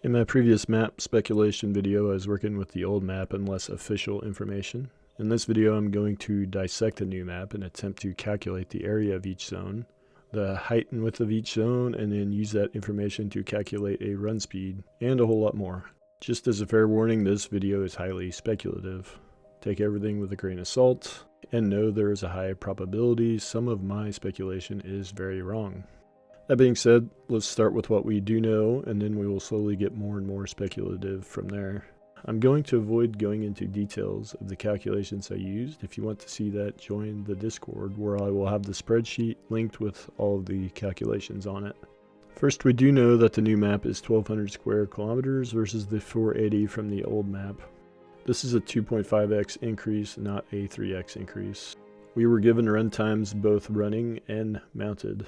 In my previous map speculation video, I was working with the old map and less official information. In this video, I'm going to dissect a new map and attempt to calculate the area of each zone, the height and width of each zone, and then use that information to calculate a run speed, and a whole lot more. Just as a fair warning, this video is highly speculative. Take everything with a grain of salt, and know there is a high probability some of my speculation is very wrong. That being said, let's start with what we do know, and then we will slowly get more and more speculative from there. I'm going to avoid going into details of the calculations I used. If you want to see that, join the Discord, where I will have the spreadsheet linked with all of the calculations on it. First, we do know that the new map is 1,200 square kilometers versus the 480 from the old map. This is a 2.5x increase, not a 3x increase. We were given run times both running and mounted.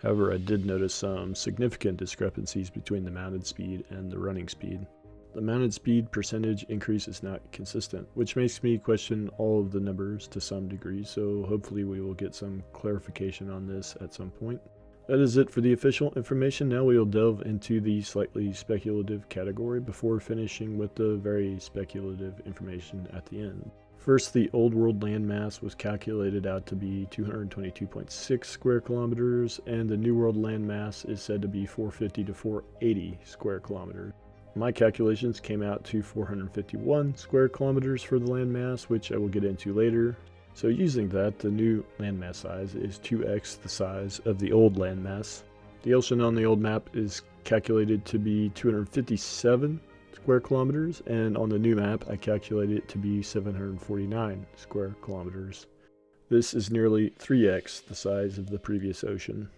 However, I did notice some significant discrepancies between the mounted speed and the running speed. The mounted speed percentage increase is not consistent, which makes me question all of the numbers to some degree, so hopefully we will get some clarification on this at some point. That is it for the official information. Now we will delve into the slightly speculative category before finishing with the very speculative information at the end. First, the old world landmass was calculated out to be 222.6 square kilometers, and the new world landmass is said to be 450 to 480 square kilometers. My calculations came out to 451 square kilometers for the landmass, which I will get into later. So using that, the new landmass size is 2x the size of the old landmass. The ocean on the old map is calculated to be 257 square kilometers, and on the new map I calculated it to be 749 square kilometers. This is nearly 3x the size of the previous ocean.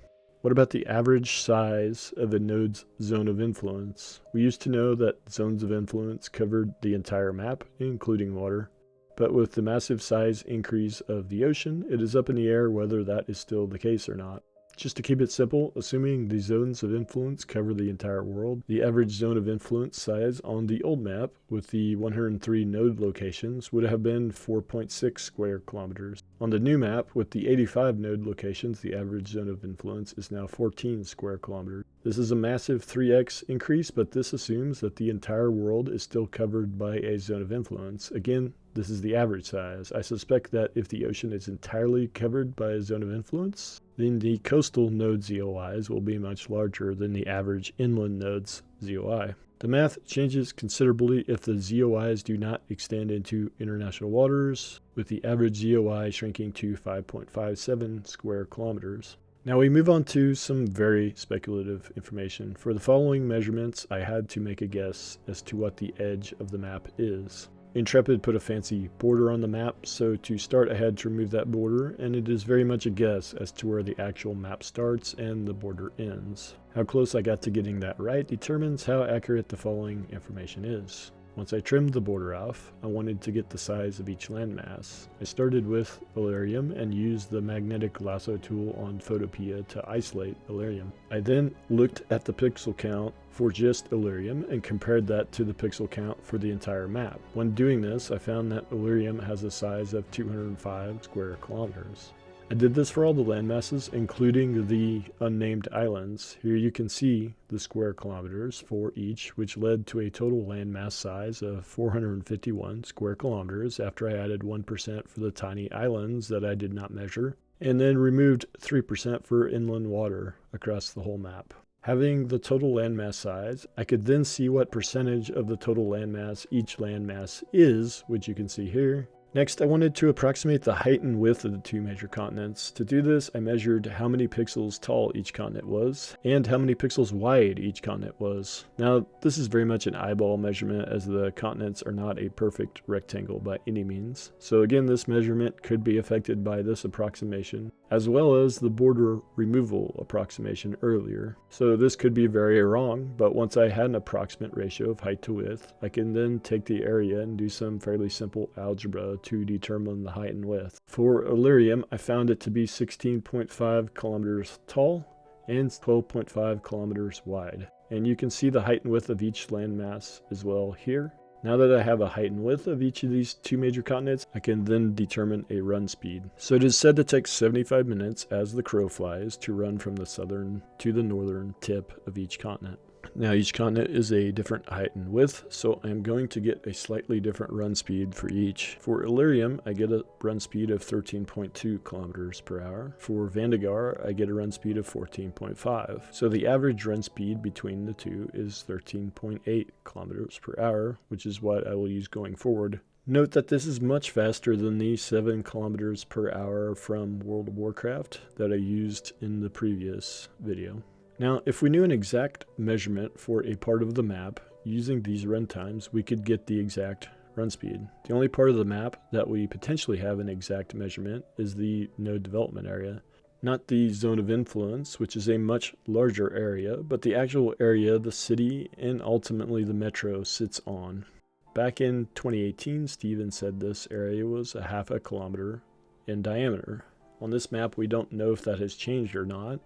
What about the average size of a node's zone of influence? We used to know that zones of influence covered the entire map, including water, but with the massive size increase of the ocean, it is up in the air whether that is still the case or not. Just to keep it simple, assuming the zones of influence cover the entire world, the average zone of influence size on the old map with the 103 node locations would have been 4.6 square kilometers. On the new map with the 85 node locations, the average zone of influence is now 14 square kilometers. This is a massive 3x increase, but this assumes that the entire world is still covered by a zone of influence. Again, this is the average size. I suspect that if the ocean is entirely covered by a zone of influence, then the coastal node ZOIs will be much larger than the average inland node's ZOI. The math changes considerably if the ZOIs do not extend into international waters, with the average ZOI shrinking to 5.57 square kilometers. Now we move on to some very speculative information. For the following measurements, I had to make a guess as to what the edge of the map is. Intrepid put a fancy border on the map, so to start I had to remove that border, and it is very much a guess as to where the actual map starts and the border ends. How close I got to getting that right determines how accurate the following information is. Once I trimmed the border off, I wanted to get the size of each landmass. I started with Vlhadus and used the magnetic lasso tool on Photopea to isolate Vlhadus. I then looked at the pixel count for just Vlhadus and compared that to the pixel count for the entire map. When doing this, I found that Vlhadus has a size of 205 square kilometers. I did this for all the landmasses, including the unnamed islands. Here you can see the square kilometers for each, which led to a total landmass size of 451 square kilometers after I added 1% for the tiny islands that I did not measure, and then removed 3% for inland water across the whole map. Having the total landmass size, I could then see what percentage of the total landmass each landmass is, which you can see here. Next, I wanted to approximate the height and width of the two major continents. To do this, I measured how many pixels tall each continent was, and how many pixels wide each continent was. Now, this is very much an eyeball measurement, as the continents are not a perfect rectangle by any means. So again, this measurement could be affected by this approximation, as well as the border removal approximation earlier. So this could be very wrong, but once I had an approximate ratio of height to width, I can then take the area and do some fairly simple algebra to determine the height and width. For Vlhadus, I found it to be 16.5 kilometers tall and 12.5 kilometers wide. And you can see the height and width of each landmass as well here. Now that I have a height and width of each of these two major continents, I can then determine a run speed. So it is said to take 75 minutes as the crow flies to run from the southern to the northern tip of each continent. Now each continent is a different height and width, so I'm going to get a slightly different run speed for each. For Illyrium, I get a run speed of 13.2 kilometers per hour. For Vandegar, I get a run speed of 14.5. So the average run speed between the two is 13.8 kilometers per hour, which is what I will use going forward. Note that this is much faster than the 7 kilometers per hour from World of Warcraft that I used in the previous video. Now, if we knew an exact measurement for a part of the map, using these run times, we could get the exact run speed. The only part of the map that we potentially have an exact measurement is the node development area. Not the zone of influence, which is a much larger area, but the actual area the city and ultimately the metro sits on. Back in 2018, Steven said this area was a half a kilometer in diameter. On this map, we don't know if that has changed or not.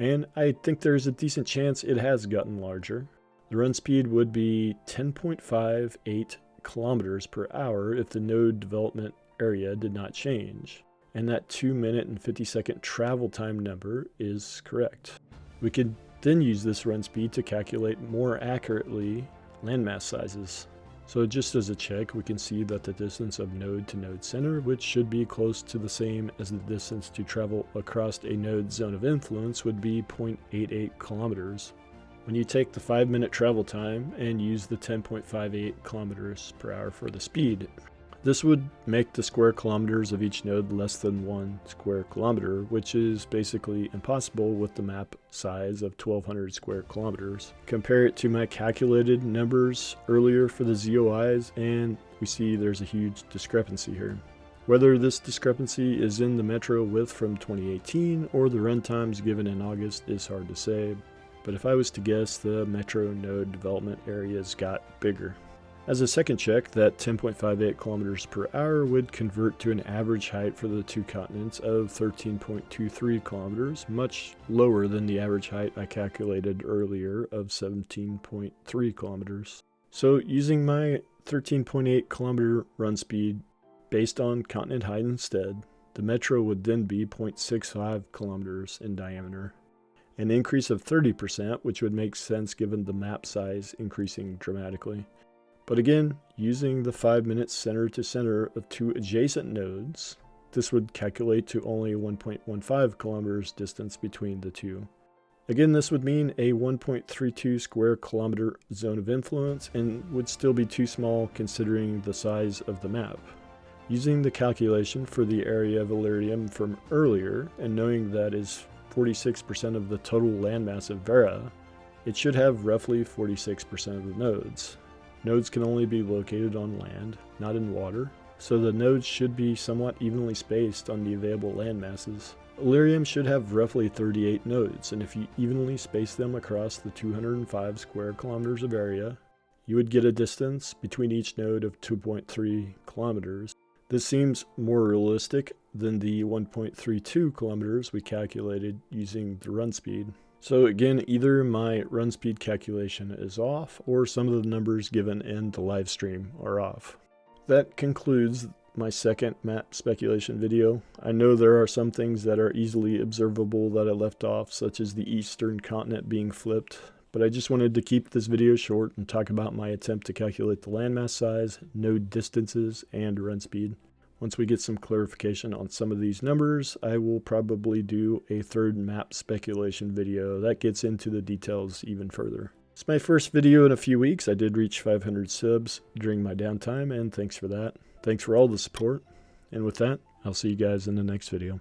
And I think there's a decent chance it has gotten larger. The run speed would be 10.58 kilometers per hour if the node development area did not change. And that 2 minute and 50 second travel time number is correct. We could then use this run speed to calculate more accurately landmass sizes. So just as a check, we can see that the distance of node to node center, which should be close to the same as the distance to travel across a node zone of influence, would be 0.88 kilometers. When you take the 5-minute travel time and use the 10.58 kilometers per hour for the speed, this would make the square kilometers of each node less than 1 square kilometer, which is basically impossible with the map size of 1200 square kilometers. Compare it to my calculated numbers earlier for the ZOIs, and we see there's a huge discrepancy here. Whether this discrepancy is in the metro width from 2018 or the runtimes given in August is hard to say, but if I was to guess, the metro node development areas got bigger. As a second check, that 10.58 kilometers per hour would convert to an average height for the two continents of 13.23 kilometers, much lower than the average height I calculated earlier of 17.3 kilometers. So using my 13.8 kilometer run speed based on continent height instead, the metro would then be 0.65 kilometers in diameter, an increase of 30%, which would make sense given the map size increasing dramatically. But again, using the 5 minutes center to center of two adjacent nodes, this would calculate to only 1.15 kilometers distance between the two. Again, this would mean a 1.32 square kilometer zone of influence and would still be too small considering the size of the map. Using the calculation for the area of Illyrium from earlier and knowing that is 46% of the total landmass of Vera, it should have roughly 46% of the nodes. Nodes can only be located on land, not in water, so the nodes should be somewhat evenly spaced on the available land masses. Illyrium should have roughly 38 nodes, and if you evenly space them across the 205 square kilometers of area, you would get a distance between each node of 2.3 kilometers. This seems more realistic than the 1.32 kilometers we calculated using the run speed. So again, either my run speed calculation is off or some of the numbers given in the live stream are off. That concludes my second map speculation video. I know there are some things that are easily observable that I left off, such as the eastern continent being flipped, but I just wanted to keep this video short and talk about my attempt to calculate the landmass size, node distances, and run speed. Once we get some clarification on some of these numbers, I will probably do a third map speculation video that gets into the details even further. It's my first video in a few weeks. I did reach 500 subs during my downtime, and thanks for that. Thanks for all the support. And with that, I'll see you guys in the next video.